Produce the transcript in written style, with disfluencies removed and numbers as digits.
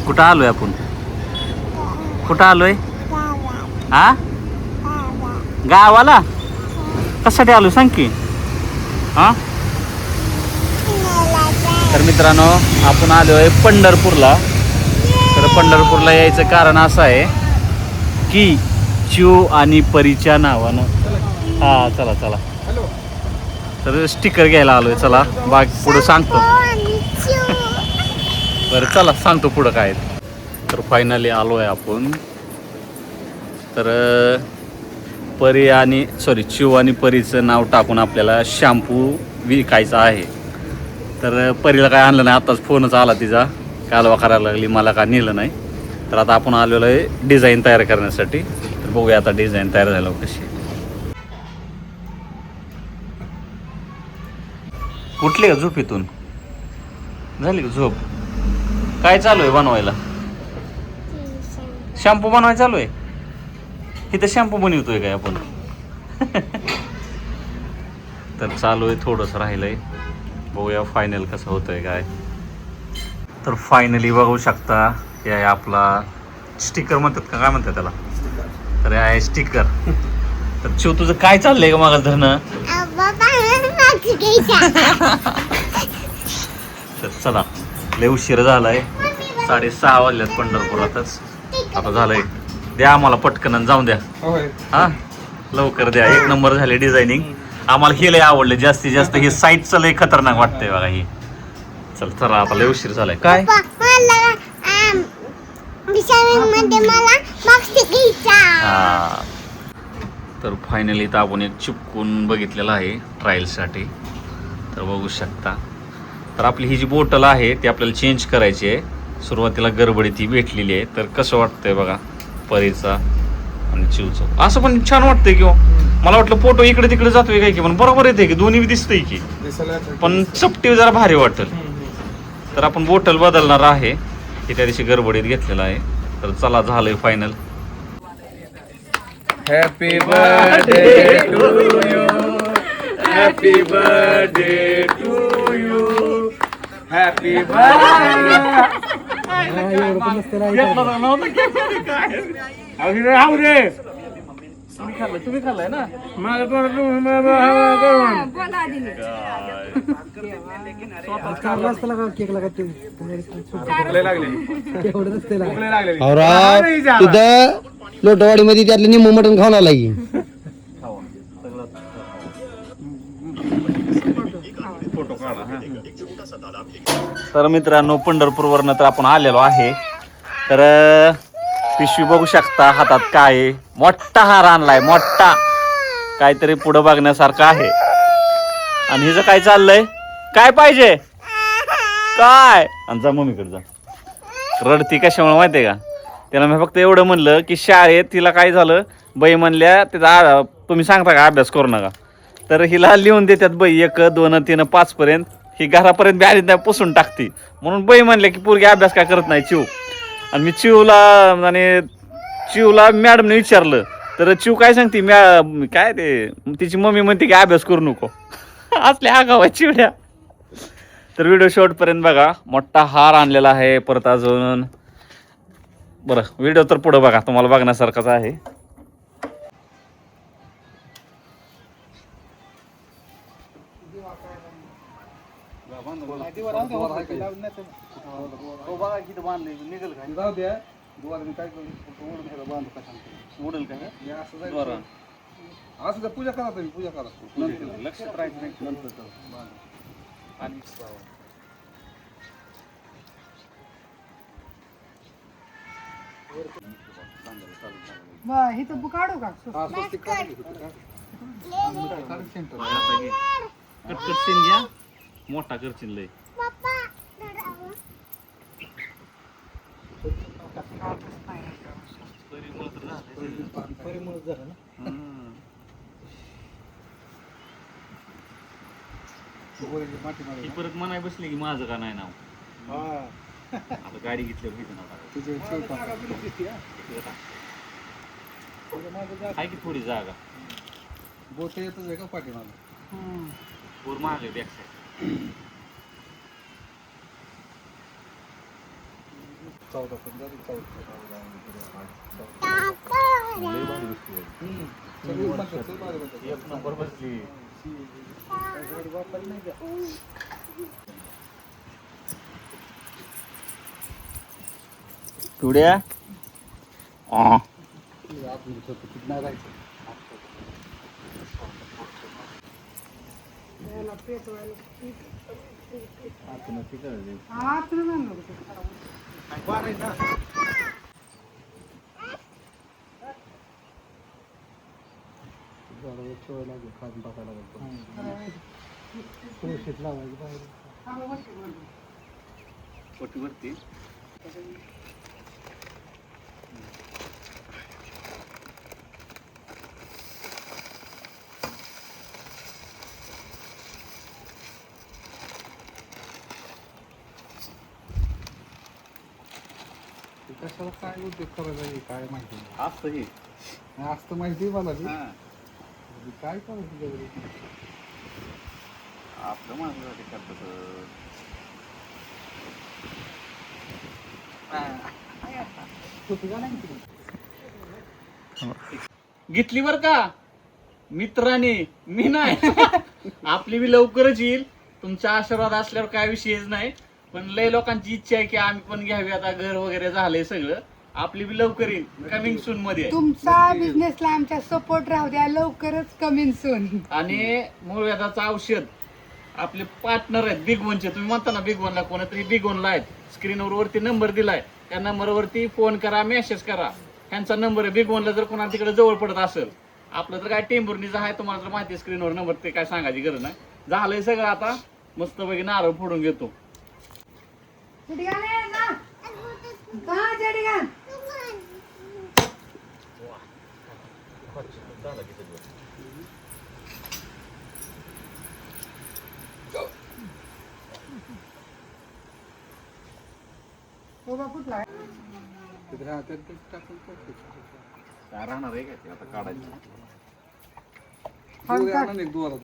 कुठं आलोय आपण? कुठं आलोय? हा, गावाला कशासाठी आलो सांग की? हा, तर मित्रांनो आपण आलोय पंढरपूरला. तर पंढरपूरला यायचं कारण असं आहे की चिऊ आणि परीच्या नावानं. हा चला चला. तर स्टिकर घ्यायला आलोय. चला बाग पुढं सांगतो. बरं चला सांगतो पुढं काय. तर फायनली आलोय आपण. तर परी आणि चिऊ आणि परीचं नाव टाकून आपल्याला शॅम्पू विकायचा आहे. तर परीला काय आणलं नाही. आत्ताच फोनच आला तिचा, कालवा करायला लागली, मला काय नेलं नाही. तर आता आपण आलेलो आहे डिझाईन तयार करण्यासाठी. तर बघूया आता डिझाईन तयार झाल्यावर कशी. कुठली का झोपेतून झाली का झोप? काय चालू आहे बनवायला? शॅम्पू बनवायला चालू आहे. इथं शॅम्पू बनवतोय काय आपण? तर चालू आहे, थोडंसं राहिलंय. बघूया फायनल कसं होतंय काय. तर फायनली बघू शकता हे आहे आपला स्टिकर म्हणतात का काय म्हणतात त्याला. तर हे आहे स्टिकर. तर शिव तुझं काय चाललंय का मागं धरणं? तर चला लय उशीर झालाय, 6:30 वाजल्यात पंढरपुरातच. आता झालंय, द्या आम्हाला पटकन आणि जाऊन द्या. हा लवकर द्या. एक नंबर झाले डिझायनिंग. आम्हाला हे लय आवडले जास्तीत जास्त. हे साईडचं लय खतरनाक वाटतंय बघा ही. चल चला आता लय उशीर झालाय. काय तर फायनली तर आपण एक चिपकून बघितलेलं आहे ट्रायलसाठी. तर बघू शकता. तर आपली ही जी बोटल आहे ती आपल्याला चेंज करायची आहे. सुरुवातीला गडबडी ती भेटलेली आहे. तर कसं वाटतंय बघा परीचा आणि चिवचं. असं पण छान वाटतंय किंवा मला वाटलं फोटो इकडे तिकडे जातोय काय की, पण बरोबर येते की दोन्ही दिसतंय की, पण चपटी जरा भारी वाटेल. तर आपण बोटल बदलणार आहे. हे त्या दिवशी गडबडीत घेतलेलं आहे. तर चला झालंय final. Happy birthday to you, happy birthday to you, happy तुम्ही खाल्लाय ना? तिथं लोटवाडी मध्ये त्यातलं निम्म मटण खाऊन आला की. तर मित्रांनो पंढरपूरवरनं तर आपण आलेलो आहे. तर पिशवी बघू शकता हातात काय आहे. मोठा हार आणलाय, मोठा. काहीतरी पुढं बघण्यासारखं आहे. आणि हिचं काय चाललंय? काय पाहिजे काय? आणि जा मम्मीकडे जा. रडती कशामुळे माहितीये का? त्याला मी फक्त एवढं म्हणलं की शाळेत तिला काय झालं, बाई म्हणल्या तिचा तुम्ही सांगता का अभ्यास करू नका. तर हिला लिहून देतात बाई 1, 2, 3, 5 पर्यंत. ही घरापर्यंत बी आली नाही, पुसून टाकती. म्हणून बाई म्हणल्या की पोरगी अभ्यास काय करत नाही चिव. आणि मी चिवला मॅडमने विचारलं तर चिव काय सांगते, काय ते तिची मम्मी म्हणते की अभ्यास करू नको. असल्या आगावा चिवड्या. तर व्हिडिओ शेवटपर्यंत बघा. मोठा हार आणलेला आहे परत अजून. बरं व्हिडिओ तर पुढं बघा, तुम्हाला बघण्यासारखाच आहे. पूजा करा तुम्ही, पूजा करा. लक्षात राहायचं नाही नंतर. इथं बुक काढू का? कटकट घ्या, मोठा करशील लय. परत म्हणाय बसली की माझं का नाही नाव. आता गाडी घेतल्यावर किती नाव आहे की थोडी जागा. बोट येतच आहे का पाठीमागे? पूर महाग आहे बॅक साईड. 14 15 सगळी म्हणतात, ते भारी म्हणतात. एक नंबर बसली. टुड्या आतमध्ये ठेवतो, तिथं नाही राहायचं. याला पेटवायला आतनं तिकडे. आत नाही म्हणलं होतं. झाडावर ठेवायला लागेल, काढून टाकायला लागेल. तुळशीत लावायची बाहेर. हा, वरती बोलू. पोटीवरती ते कशाला काय उद्योग करायचा हे काय माहिती नाही. असतं हे. नाही, असतं माहिती आहे मला बी. हा. काय करायचं त्याच्यावर? आपलं माणसासाठी करतात. घेतली बर का मित्राने, मी नाही. आपली बी लवकरच येईल. तुमचा आशीर्वाद असल्यावर काय विषयच नाही. पण लय लोकांची इच्छा आहे की आम्ही पण घ्यावी. आता घर वगैरे झालंय सगळं. आपली बी लवकर येईल. कमिंग सून मध्ये आहे. तुमचा बिझनेसला आमच्या सपोर्ट राहू द्या. लवकरच कमीन सून. आणि मूळ व्याधाचं औषध आपले पार्टनर आहेत बिग वनचे. तुम्ही म्हणता ना बिग वनला कोणतरी बिग वनला आहेत. स्क्रीनवर वरती नंबर दिलाय. त्या नंबरवरती फोन करा, मेसेज करा. ह्यांचा नंबर आहे. बिग वनला जर कोणाला तिकडे जवळ पडत असेल. आपलं तर काय टेंभुर्णीचं आहे. तुम्हाला तर माहिती आहे स्क्रीनवर नंबर. ते काय सांगायची गरज नाही. झालंय सगळं. आता मस्तपैकी नारळ फोडून घेतो. जडिगान आहे ना? का जडिगान? बाबा कुठला आहे? तिथे राहतात, ते टाकून टाकतात. काय राहणार आहे का ते आता काढायचं. दोरी आणा ना एक दोरा.